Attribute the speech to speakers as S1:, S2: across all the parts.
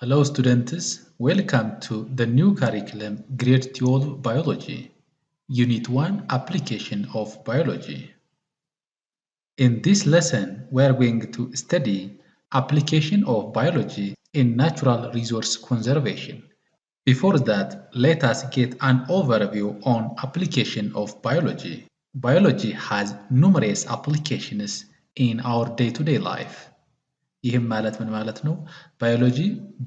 S1: Hello students, welcome to the new curriculum Grade 12 Biology, Unit 1 Application of Biology. In this lesson, we are going to study application of biology in natural resource conservation. Before that, let us get an overview on application of biology. Biology has numerous applications in our day-to-day life. ይህም ማለት ምን ማለት ነው? ባዮሎጂ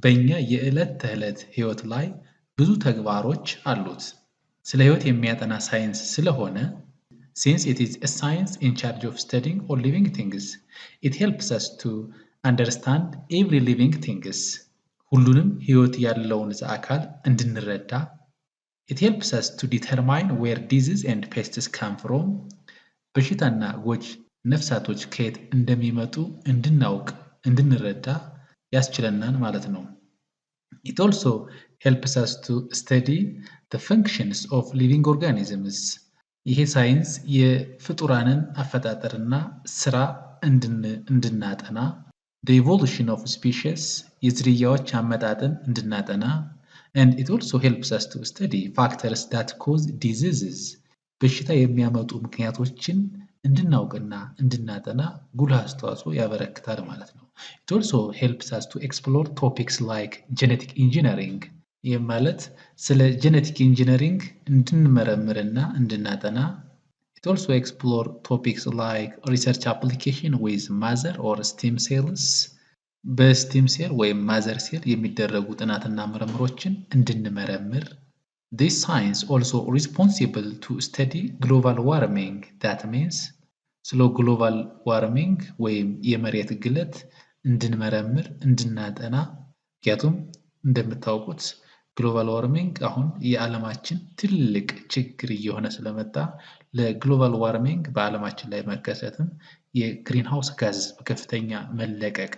S1: በእኛ የዕለት ተዕለት ህይወት ላይ ብዙ ተግባሮች አሉት። ስለ ህይወት የሚያጠና ሳይንስ ስለሆነ since it is a science in charge of studying all living things, it helps us to understand every living things. ሁሉንም ህይወት ያለውን አካል እንድንረዳ it helps us to determine where disease and pests come from. በሽታና ጎጂ ነፍሳቶች ከየት እንደሚመጡ እንድናውቅ እንድንረዳ ያስችለናል ማለት ነው። It also helps us to study the functions of living organisms. ይሄ ሳይንስ የፍጡራንን አፈጣጠርና ስራ እንድናጠና the evolution of species የዝርያዎች አመጣጥን እንድናጠና and it also helps us to study factors that cause diseases. በሽታ የሚያመጡ ምክንያቶችን እንድናውቅና እንድናጠና ጉልህ አስተዋጽኦ ያበረክታል ማለት ነው። It also helps us to explore topics like genetic engineering. ይህም ማለት ስለ ጄኔቲክ ኢንጂነሪንግ እንድንመረምርና እንድናጠና It also explore topics like research application with mother or stem cells. በስቴም ሴል ወይም ማዘር ሴል የሚደረጉ ጥናትና ምርምሮችን እንድንመረምር This science also responsible to study global warming. That means ስለ global warming ወይም የመሬት ግለት እንድንመረምር እንድናጠና ምክንያቱም እንደምታውቁት ግሎባል ዋርሚንግ አሁን የዓለማችን ትልቅ ችግር እየሆነ ስለመጣ ለግሎባል ዋርሚንግ በዓለማችን ላይ መከሰትም የግሪን ሃውስ ጋዝ በከፍተኛ መለቀቅ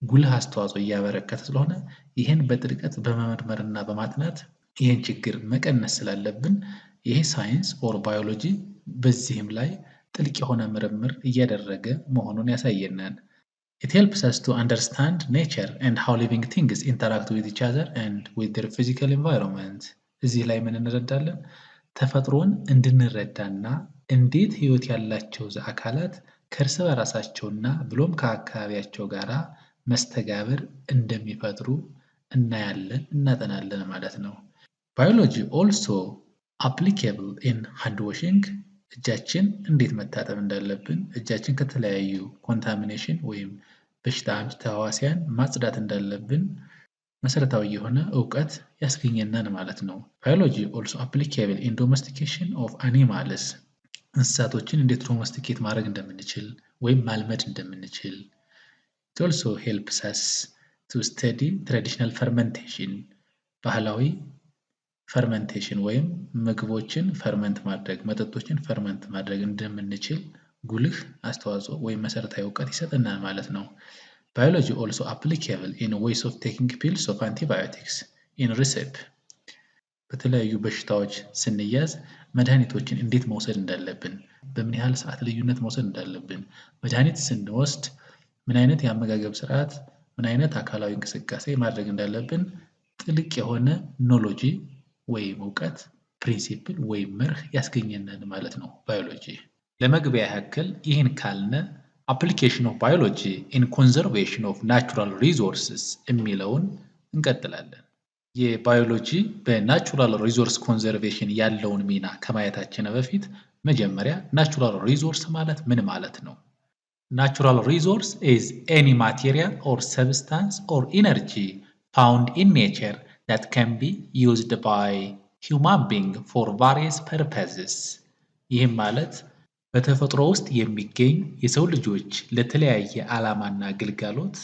S1: ጉልህ አስተዋጽኦ እያበረከተ ስለሆነ ይህን በጥልቀት በመመርመርና በማጥናት ይህን ችግር መቀነስ ስላለብን ይሄ ሳይንስ ኦር ባዮሎጂ በዚህም ላይ ጥልቅ የሆነ ምርምር እያደረገ መሆኑን ያሳየናል። It helps us to understand nature and how living things interact with each other and with their physical environment. እዚህ ላይ ምን እንረዳለን? ተፈጥሮን እንድንረዳና እንዴት ህይወት ያላቸው አካላት ከእርስ በራሳቸውና ብሎም ከአካባቢያቸው ጋር መስተጋብር እንደሚፈጥሩ እናያለን እናጠናለን ማለት ነው። Biology also applicable in hand washing. እጃችን እንዴት መታጠብ እንዳለብን እጃችን ከተለያዩ ኮንታሚኔሽን ወይም በሽታ አምጪ ተህዋሲያን ማጽዳት እንዳለብን መሰረታዊ የሆነ እውቀት ያስገኘናል ማለት ነው። Biology also applicable in domestication of animals. እንስሳቶችን እንዴት ዶሜስቲኬት ማድረግ እንደምንችል ወይም ማልመድ እንደምንችል It also helps us to study traditional fermentation. ባህላዊ ፈርመንቴሽን ወይም ምግቦችን ፈርመንት ማድረግ መጠጦችን ፈርመንት ማድረግ እንደምንችል ጉልህ አስተዋጽኦ ወይም መሰረታዊ እውቀት ይሰጠናል ማለት ነው። Biology also applicable in ways of taking pills of antibiotics in recipe. በተለያዩ በሽታዎች ስንያዝ መድኃኒቶችን እንዴት መውሰድ እንዳለብን በምን ያህል ሰዓት ልዩነት መውሰድ እንዳለብን መድኃኒት ስንወስድ ምን አይነት የአመጋገብ ስርዓት ምን አይነት አካላዊ እንቅስቃሴ ማድረግ እንዳለብን ጥልቅ የሆነ ኖሎጂ ወይም እውቀት ፕሪንሲፕል ወይም መርህ ያስገኘናል ማለት ነው ባዮሎጂ። ለመግቢያ ያክል ይህን ካልነ application of biology in conservation of natural resources የሚለውን እንቀጥላለን። የባዮሎጂ በናቹራል ሪሶርስ ኮንዘርቬሽን ያለውን ሚና ከማየታችን በፊት መጀመሪያ ናቹራል ሪሶርስ ማለት ምን ማለት ነው? Natural resource is any material or substance or energy found in nature that can be used by human being for various purposes. ይህም ማለት በተፈጥሮ ውስጥ የሚገኝ የሰው ልጆች ለተለያየ ዓላማና ግልጋሎት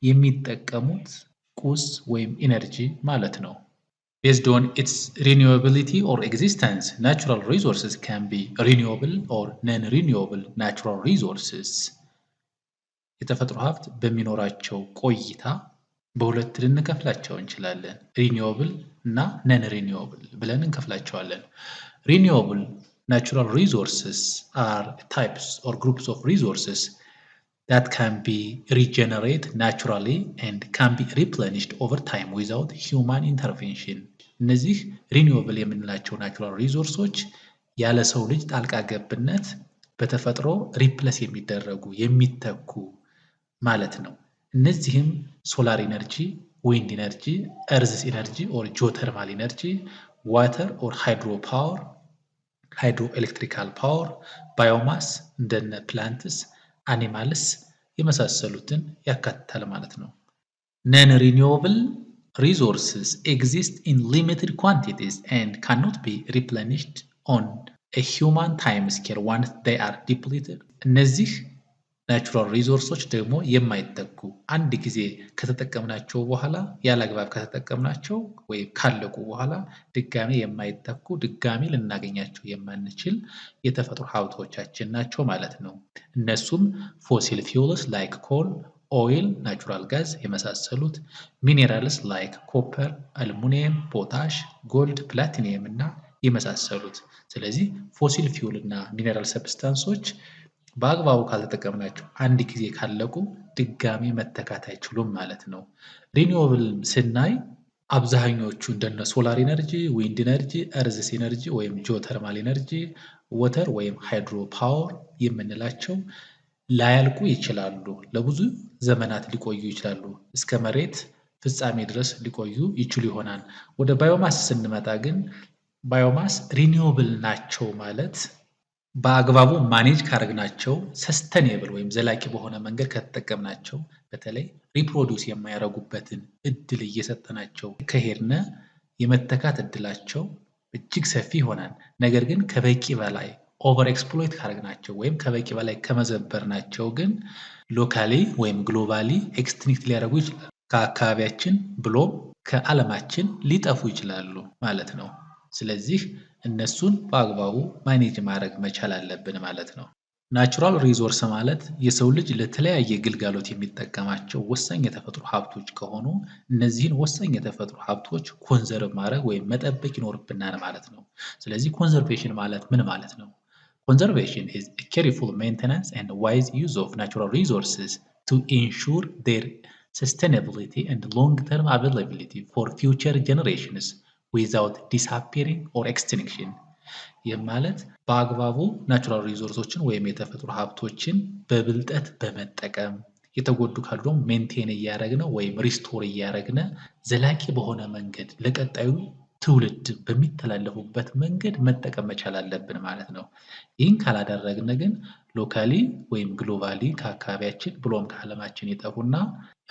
S1: የሚጠቀሙት ቁስ ወይም ኢነርጂ ማለት ነው። Based on its renewability or existence, natural resources can be renewable or non-renewable natural resources. የተፈጥሮ ሀብት በሚኖራቸው ቆይታ በሁለት ልንከፍላቸው እንችላለን። ሪኒዌብል እና ነን ሪኒዌብል ብለን እንከፍላቸዋለን። ሪኒዌብል natural resources are types or groups of resources that can be regenerated naturally and can be replenished over time without human intervention. እነዚህ ሪኒዌብል የምንላቸው ናቹራል ሪሶርሶች ያለ ሰው ልጅ ጣልቃ ገብነት በተፈጥሮ ሪፕለስ የሚደረጉ የሚተኩ ማለት ነው። እነዚህም ሶላር ኢነርጂ፣ ዊንድ ኢነርጂ፣ ኤርዝስ ኢነርጂ ኦር ጂኦተርማል ኢነርጂ፣ ዋተር ኦር ሃይድሮ ፓወር፣ ሃይድሮ ኤሌክትሪካል ፓወር፣ ባዮማስ እንደነ ፕላንትስ፣ አኒማልስ የመሳሰሉትን ያካትታል ማለት ነው። ነን ሪኒዌብል resources exist in limited quantities and cannot be replenished on a human time scale once they are depleted. እነዚህ ናቹራል ሪሶርሶች ደግሞ የማይተኩ አንድ ጊዜ ከተጠቀምናቸው በኋላ ያለአግባብ ከተጠቀምናቸው ወይም ካለቁ በኋላ ድጋሚ የማይተኩ ድጋሚ ልናገኛቸው የማንችል የተፈጥሮ ሀብቶቻችን ናቸው ማለት ነው። እነሱም ፎሲል ፊውልስ ላይክ ኮል፣ ኦይል፣ ናቹራል ጋዝ የመሳሰሉት፣ ሚኔራልስ ላይክ ኮፐር፣ አልሙኒየም፣ ፖታሽ፣ ጎልድ፣ ፕላቲኒየም እና የመሳሰሉት። ስለዚህ ፎሲል ፊውል እና ሚኔራል ሰብስታንሶች በአግባቡ ካልተጠቀምናቸው አንድ ጊዜ ካለቁ ድጋሚ መተካት አይችሉም ማለት ነው። ሪኒዌብል ስናይ አብዛኞቹ እንደነ ሶላር ኢነርጂ፣ ዊንድ ኢነርጂ፣ ኤርዝስ ኢነርጂ ወይም ጂኦተርማል ኢነርጂ፣ ወተር ወይም ሃይድሮ ፓወር የምንላቸው ላያልቁ ይችላሉ። ለብዙ ዘመናት ሊቆዩ ይችላሉ። እስከ መሬት ፍጻሜ ድረስ ሊቆዩ ይችሉ ይሆናል። ወደ ባዮማስ ስንመጣ ግን ባዮማስ ሪኒዌብል ናቸው ማለት በአግባቡ ማኔጅ ካደረግናቸው ሰስተኔብል ወይም ዘላቂ በሆነ መንገድ ከተጠቀምናቸው በተለይ ሪፕሮዲውስ የማያደርጉበትን እድል እየሰጠናቸው ከሄድነ የመተካት እድላቸው እጅግ ሰፊ ይሆናል። ነገር ግን ከበቂ በላይ ኦቨር ኤክስፕሎይት ካደረግናቸው ወይም ከበቂ በላይ ከመዘበርናቸው ግን ሎካሊ ወይም ግሎባሊ ኤክስቲንክት ሊያደርጉ ይችላሉ። ከአካባቢያችን ብሎም ከዓለማችን ሊጠፉ ይችላሉ ማለት ነው። ስለዚህ እነሱን በአግባቡ ማኔጅ ማድረግ መቻል አለብን ማለት ነው። ናቹራል ሪሶርስ ማለት የሰው ልጅ ለተለያየ ግልጋሎት የሚጠቀማቸው ወሳኝ የተፈጥሮ ሀብቶች ከሆኑ እነዚህን ወሳኝ የተፈጥሮ ሀብቶች ኮንዘርቭ ማድረግ ወይም መጠበቅ ይኖርብናል ማለት ነው። ስለዚህ ኮንዘርቬሽን ማለት ምን ማለት ነው? Conservation is a careful maintenance and wise use of natural resources to ensure their sustainability and long-term availability for future generations without disappearing or extinction. ይህ ማለት በአግባቡ ናቹራል ሪሶርሶችን ወይም የተፈጥሮ ሀብቶችን በብልጠት በመጠቀም የተጎዱ ካሉ ደግሞ ሜንቴን እያደረግን ወይም ሪስቶር እያደረግን ዘላቂ በሆነ መንገድ ለቀጣዩ ትውልድ በሚተላለፉበት መንገድ መጠቀም መቻል አለብን ማለት ነው። ይህን ካላደረግን ግን ሎካሊ ወይም ግሎባሊ ከአካባቢያችን ብሎም ከዓለማችን ይጠፉና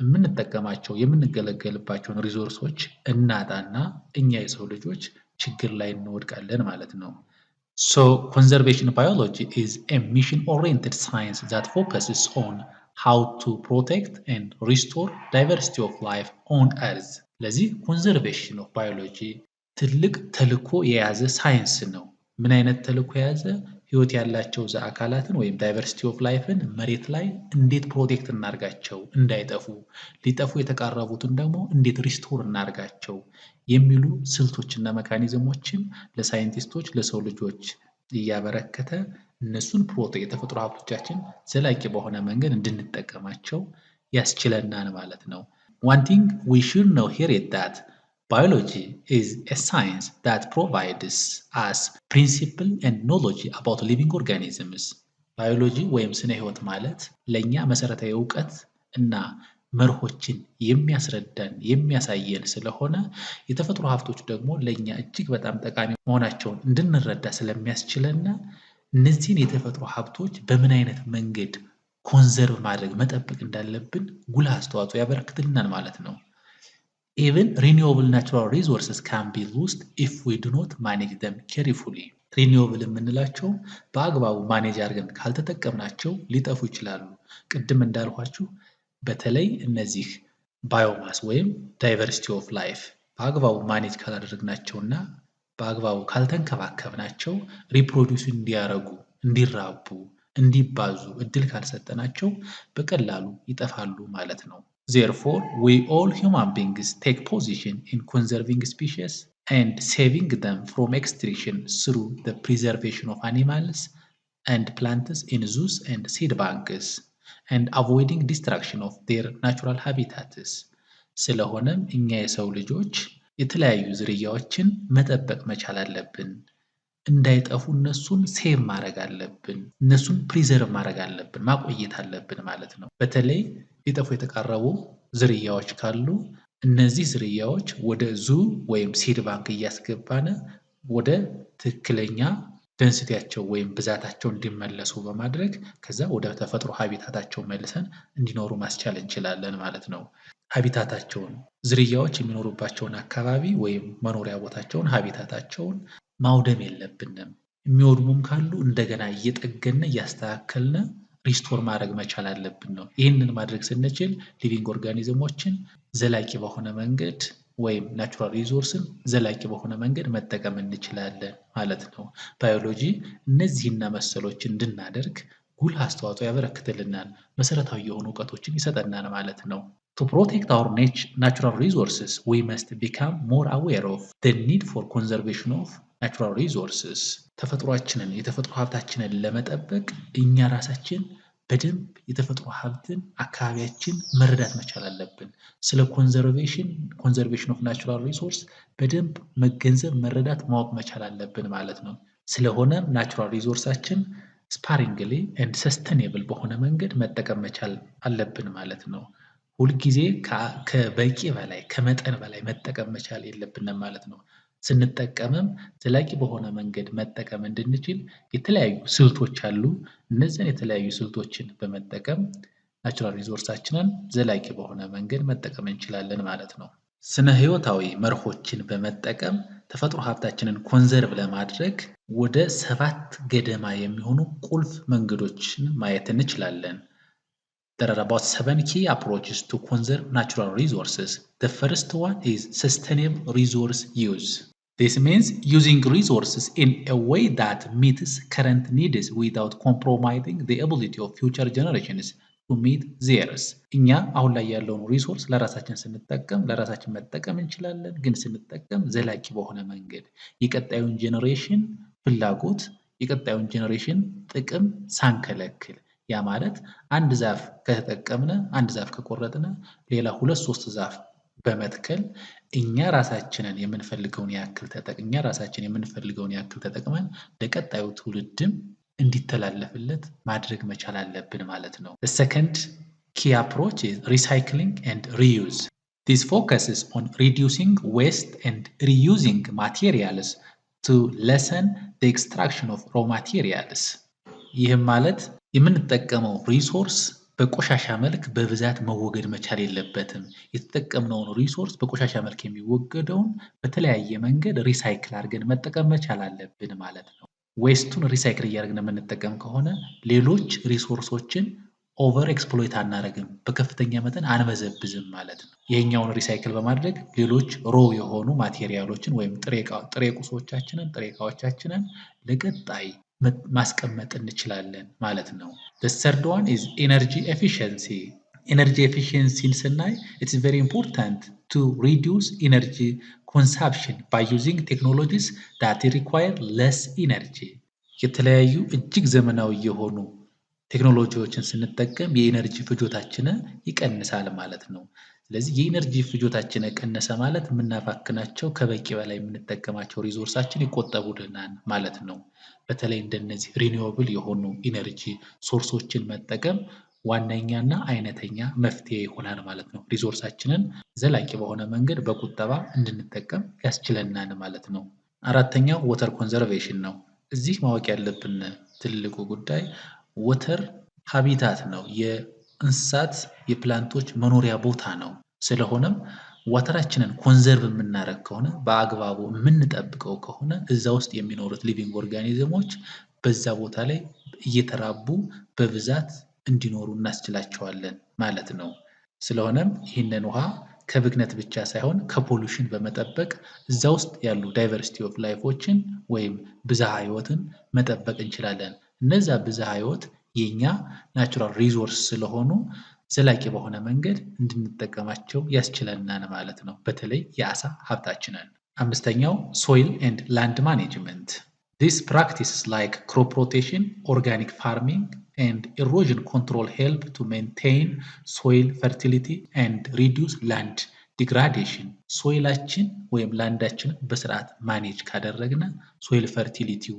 S1: የምንጠቀማቸው የምንገለገልባቸውን ሪሶርሶች እናጣና እኛ የሰው ልጆች ችግር ላይ እንወድቃለን ማለት ነው። So conservation biology is a mission-oriented science that focuses on how to protect and restore diversity of life on Earth. ለዚህ ኮንዘርቬሽን ኦፍ ባዮሎጂ ትልቅ ተልዕኮ የያዘ ሳይንስ ነው። ምን አይነት ተልዕኮ የያዘ? ህይወት ያላቸው አካላትን ወይም ዳይቨርሲቲ ኦፍ ላይፍን መሬት ላይ እንዴት ፕሮቴክት እናርጋቸው እንዳይጠፉ፣ ሊጠፉ የተቃረቡትን ደግሞ እንዴት ሪስቶር እናርጋቸው የሚሉ ስልቶችና መካኒዝሞችን ለሳይንቲስቶች ለሰው ልጆች እያበረከተ እነሱን የተፈጥሮ ሀብቶቻችን ዘላቂ በሆነ መንገድ እንድንጠቀማቸው ያስችለናል ማለት ነው። One thing we should know here is that biology is a science that provides us principle and knowledge about living organisms. ባዮሎጂ ወይም ስነ ህይወት ማለት ለእኛ መሰረታዊ እውቀት እና መርሆችን የሚያስረዳን የሚያሳየን ስለሆነ የተፈጥሮ ሀብቶች ደግሞ ለእኛ እጅግ በጣም ጠቃሚ መሆናቸውን እንድንረዳ ስለሚያስችለና እነዚህን የተፈጥሮ ሀብቶች በምን አይነት መንገድ ኮንዘርቭ ማድረግ መጠበቅ እንዳለብን ጉልህ አስተዋጽኦ ያበረክትልናል ማለት ነው። Even renewable natural resources can be lost if we do not manage them carefully. ሪኒዌብል የምንላቸው በአግባቡ ማኔጅ አድርገን ካልተጠቀምናቸው ሊጠፉ ይችላሉ። ቅድም እንዳልኳችሁ በተለይ እነዚህ ባዮማስ ወይም ዳይቨርሲቲ ኦፍ ላይፍ በአግባቡ ማኔጅ ካላደረግናቸውና በአግባቡ ካልተንከባከብናቸው ሪፕሮዲውስ እንዲያደርጉ፣ እንዲራቡ፣ እንዲባዙ እድል ካልሰጠናቸው በቀላሉ ይጠፋሉ ማለት ነው። Therefore, we all human beings take position in conserving species and saving them from extinction through the preservation of animals and plants in zoos and seed banks. and avoiding destruction of their natural habitats ስለሆነም እኛ የሰው ልጆች የተለያዩ ዝርያዎችን መጠበቅ መቻል አለብን። እንዳይጠፉ እነሱን ሴቭ ማድረግ አለብን። እነሱን ፕሪዘርቭ ማድረግ አለብን፣ ማቆየት አለብን ማለት ነው። በተለይ ሊጠፉ የተቃረቡ ዝርያዎች ካሉ እነዚህ ዝርያዎች ወደ ዙ ወይም ሲድ ባንክ እያስገባን ወደ ትክክለኛ ደንሲቲያቸው ወይም ብዛታቸው እንዲመለሱ በማድረግ ከዛ ወደ ተፈጥሮ ሀቢታታቸው መልሰን እንዲኖሩ ማስቻል እንችላለን ማለት ነው። ሀቢታታቸውን ዝርያዎች የሚኖሩባቸውን አካባቢ ወይም መኖሪያ ቦታቸውን ሀቢታታቸውን ማውደም የለብንም። የሚወድሙም ካሉ እንደገና እየጠገነ እያስተካከልን ሪስቶር ማድረግ መቻል አለብን ነው። ይህንን ማድረግ ስንችል ሊቪንግ ኦርጋኒዝሞችን ዘላቂ በሆነ መንገድ ወይም ናቹራል ሪሶርስን ዘላቂ በሆነ መንገድ መጠቀም እንችላለን ማለት ነው። ባዮሎጂ እነዚህና መሰሎች እንድናደርግ ጉልህ አስተዋጽኦ ያበረክትልናል፣ መሰረታዊ የሆኑ እውቀቶችን ይሰጠናል ማለት ነው። To protect our natural resources, we must become more aware of the need for conservation of natural resources. ተፈጥሯችንን የተፈጥሮ ሀብታችንን ለመጠበቅ እኛ ራሳችን በደንብ የተፈጥሮ ሀብትን አካባቢያችን መረዳት መቻል አለብን። ስለ ኮንዘርቬሽን ኦፍ ናቹራል ሪሶርስ በደንብ መገንዘብ፣ መረዳት፣ ማወቅ መቻል አለብን ማለት ነው። ስለሆነም ናቹራል ሪሶርሳችን ስፓሪንግሊ ኤንድ ሰስተኔብል በሆነ መንገድ መጠቀም መቻል አለብን ማለት ነው። ሁልጊዜ ከበቂ በላይ ከመጠን በላይ መጠቀም መቻል የለብንም ማለት ነው። ስንጠቀምም ዘላቂ በሆነ መንገድ መጠቀም እንድንችል የተለያዩ ስልቶች አሉ። እነዚያን የተለያዩ ስልቶችን በመጠቀም ናቹራል ሪሶርሳችንን ዘላቂ በሆነ መንገድ መጠቀም እንችላለን ማለት ነው። ስነ ህይወታዊ መርሆችን በመጠቀም ተፈጥሮ ሀብታችንን ኮንዘርቭ ለማድረግ ወደ 7 ገደማ የሚሆኑ ቁልፍ መንገዶችን ማየት እንችላለን። There are about 7 key approaches to conserve natural resources. The first one is sustainable resource use. This means using resources in a way that meets current needs without compromising the ability of future generations to meet theirs. እኛ አሁን ላይ ያለውን ሪሶርስ ለራሳችን ስንጠቀም ለራሳችን መጠቀም እንችላለን፣ ግን ስንጠቀም ዘላቂ በሆነ መንገድ የቀጣዩን ጄኔሬሽን ፍላጎት የቀጣዩን ጄኔሬሽን ጥቅም ሳንከለክል ያ ማለት አንድ ዛፍ ከተጠቀምነ አንድ ዛፍ ከቆረጥነ ሌላ 2-3 ዛፍ በመትከል እኛ ራሳችንን የምንፈልገውን ያክል ተጠቅመን ለቀጣዩ ትውልድም እንዲተላለፍለት ማድረግ መቻል አለብን ማለት ነው። The second key approach is recycling and reuse. This focuses on reducing waste and reusing materials to lessen the extraction of raw materials. ይህም ማለት የምንጠቀመው ሪሶርስ በቆሻሻ መልክ በብዛት መወገድ መቻል የለበትም። የተጠቀምነውን ሪሶርስ በቆሻሻ መልክ የሚወገደውን በተለያየ መንገድ ሪሳይክል አድርገን መጠቀም መቻል አለብን ማለት ነው። ዌስቱን ሪሳይክል እያደረግን የምንጠቀም ከሆነ ሌሎች ሪሶርሶችን ኦቨር ኤክስፕሎይት አናደርግም፣ በከፍተኛ መጠን አንበዘብዝም ማለት ነው። ይሄኛውን ሪሳይክል በማድረግ ሌሎች ሮ የሆኑ ማቴሪያሎችን ወይም ጥሬ ቁሶቻችንን ጥሬ እቃዎቻችንን ለቀጣይ ማስቀመጥ እንችላለን ማለት ነው። The third one is energy efficiency. Energy efficiency ስናይ it's very important to reduce energy consumption by using technologies that require less energy. የተለያዩ እጅግ ዘመናዊ የሆኑ ቴክኖሎጂዎችን ስንጠቀም የኢነርጂ ፍጆታችንን ይቀንሳል ማለት ነው። ስለዚህ የኢነርጂ ፍጆታችን ቀነሰ ማለት የምናባክናቸው ከበቂ በላይ የምንጠቀማቸው ሪሶርሳችን ይቆጠቡልናል ማለት ነው። በተለይ እንደነዚህ ሪኒዌብል የሆኑ ኢነርጂ ሶርሶችን መጠቀም ዋነኛና አይነተኛ መፍትሄ ይሆናል ማለት ነው። ሪሶርሳችንን ዘላቂ በሆነ መንገድ በቁጠባ እንድንጠቀም ያስችለናል ማለት ነው። አራተኛው ወተር ኮንዘርቬሽን ነው። እዚህ ማወቅ ያለብን ትልቁ ጉዳይ ወተር ሀቢታት ነው። የእንስሳት የፕላንቶች መኖሪያ ቦታ ነው። ስለሆነም ዋተራችንን ኮንዘርቭ የምናደርግ ከሆነ በአግባቡ የምንጠብቀው ከሆነ እዛ ውስጥ የሚኖሩት ሊቪንግ ኦርጋኒዝሞች በዛ ቦታ ላይ እየተራቡ በብዛት እንዲኖሩ እናስችላቸዋለን ማለት ነው። ስለሆነም ይህንን ውሃ ከብክነት ብቻ ሳይሆን ከፖሉሽን በመጠበቅ እዛ ውስጥ ያሉ ዳይቨርሲቲ ኦፍ ላይፎችን ወይም ብዝሃ ህይወትን መጠበቅ እንችላለን። እነዛ ብዝሃ ህይወት የኛ ናቹራል ሪሶርስ ስለሆኑ ዘላቂ በሆነ መንገድ እንድንጠቀማቸው ያስችለናል ማለት ነው። በተለይ የአሳ ሀብታችንን። አምስተኛው ሶይል ኤንድ ላንድ ማኔጅመንት። These practices like crop rotation, organic farming, and erosion control help to maintain soil fertility and reduce land degradation. ሶይላችን ወይም ላንዳችንን በስርዓት ማኔጅ ካደረግን ሶይል ፈርቲሊቲው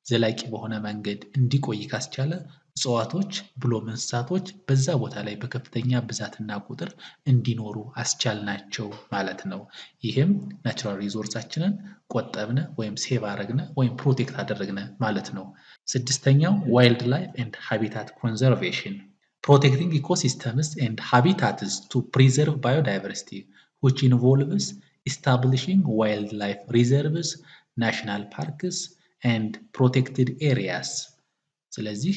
S1: ዘላቂ በሆነ መንገድ እንዲቆይ ካስቻለ እጽዋቶች ብሎም እንስሳቶች በዛ ቦታ ላይ በከፍተኛ ብዛትና ቁጥር እንዲኖሩ አስቻልናቸው ማለት ነው። ይህም ናቹራል ሪሶርሳችንን ቆጠብነ ወይም ሴቭ አረግነ ወይም ፕሮቴክት አደረግነ ማለት ነው። ስድስተኛው ዋይልድ ላይፍ ኤንድ ሃቢታት ኮንዘርቬሽን protecting ecosystems and habitats to preserve biodiversity, which involves establishing wildlife reserves, national parks, and protected areas. ስለዚህ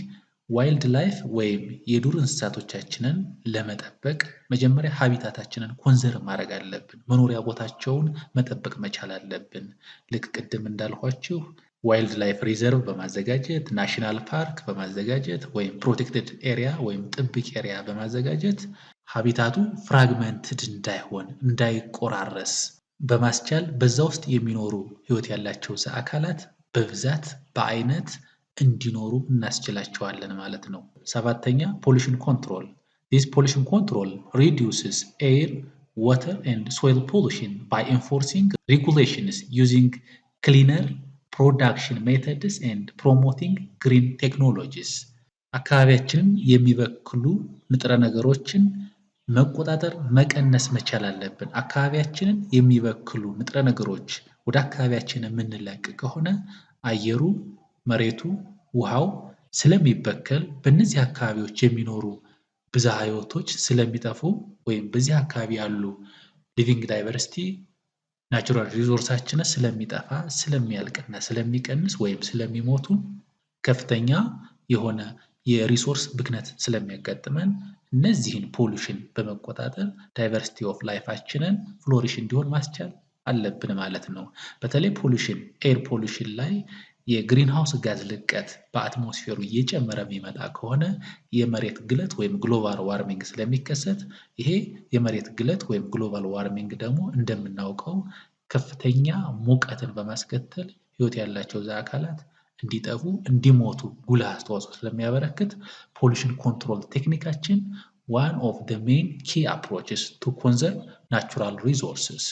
S1: ዋይልድ ላይፍ ወይም የዱር እንስሳቶቻችንን ለመጠበቅ መጀመሪያ ሀቢታታችንን ኮንዘርቭ ማድረግ አለብን። መኖሪያ ቦታቸውን መጠበቅ መቻል አለብን። ልክ ቅድም እንዳልኳችሁ ዋይልድ ላይፍ ሪዘርቭ በማዘጋጀት ናሽናል ፓርክ በማዘጋጀት ወይም ፕሮቴክትድ ኤሪያ ወይም ጥብቅ ኤሪያ በማዘጋጀት ሀቢታቱ ፍራግመንትድ እንዳይሆን እንዳይቆራረስ በማስቻል በዛ ውስጥ የሚኖሩ ህይወት ያላቸው አካላት በብዛት በአይነት እንዲኖሩ እናስችላቸዋለን ማለት ነው። ሰባተኛ ፖሊሽን ኮንትሮል This pollution control reduces air, water and soil pollution by enforcing regulations using cleaner production methods and promoting green technologies. አካባቢያችንን የሚበክሉ ንጥረ ነገሮችን መቆጣጠር መቀነስ መቻል አለብን። አካባቢያችንን የሚበክሉ ንጥረ ነገሮች ወደ አካባቢያችን የምንለቅ ከሆነ አየሩ መሬቱ ውሃው ስለሚበከል በእነዚህ አካባቢዎች የሚኖሩ ብዝሃ ህይወቶች ስለሚጠፉ ወይም በዚህ አካባቢ ያሉ ሊቪንግ ዳይቨርሲቲ ናቹራል ሪሶርሳችን ስለሚጠፋ ስለሚያልቅና ስለሚቀንስ ወይም ስለሚሞቱ ከፍተኛ የሆነ የሪሶርስ ብክነት ስለሚያጋጥመን እነዚህን ፖሉሽን በመቆጣጠር ዳይቨርሲቲ ኦፍ ላይፋችንን ፍሎሪሽ እንዲሆን ማስቻል አለብን ማለት ነው። በተለይ ፖሉሽን ኤር ፖሉሽን ላይ የግሪን ሃውስ ጋዝ ልቀት በአትሞስፌሩ እየጨመረ የሚመጣ ከሆነ የመሬት ግለት ወይም ግሎባል ዋርሚንግ ስለሚከሰት ይሄ የመሬት ግለት ወይም ግሎባል ዋርሚንግ ደግሞ እንደምናውቀው ከፍተኛ ሙቀትን በማስከተል ህይወት ያላቸው አካላት እንዲጠፉ እንዲሞቱ ጉልህ አስተዋጽኦ ስለሚያበረክት ፖሉሽን ኮንትሮል ቴክኒካችን one of the main key approaches to conserve natural resources